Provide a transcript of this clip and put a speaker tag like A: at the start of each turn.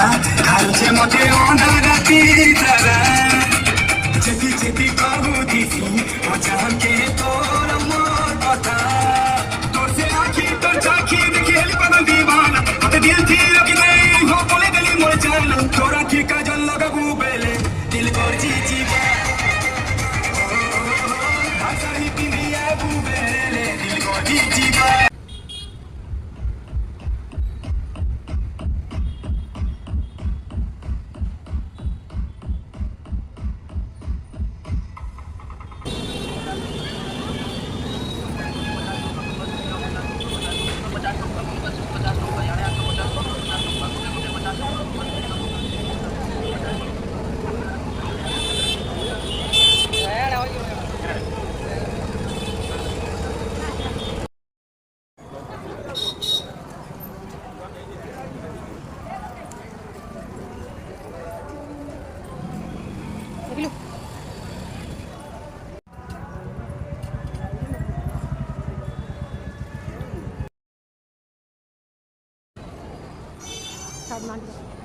A: खालचे मोठे ओंधाराती जरा जेती जेती कहू दीसी मचान के तोर मोर कथा तोर से आखी तोर झांकी खेल पर दीवाना तो दिल थी लगी नहीं हो बोले गली मोर जान तोर आखी का जल लगाबू बेले दिल कर जी जीवा भाषा ही पिंडिया बू बेले दिल कर जी जीवा
B: Sabe,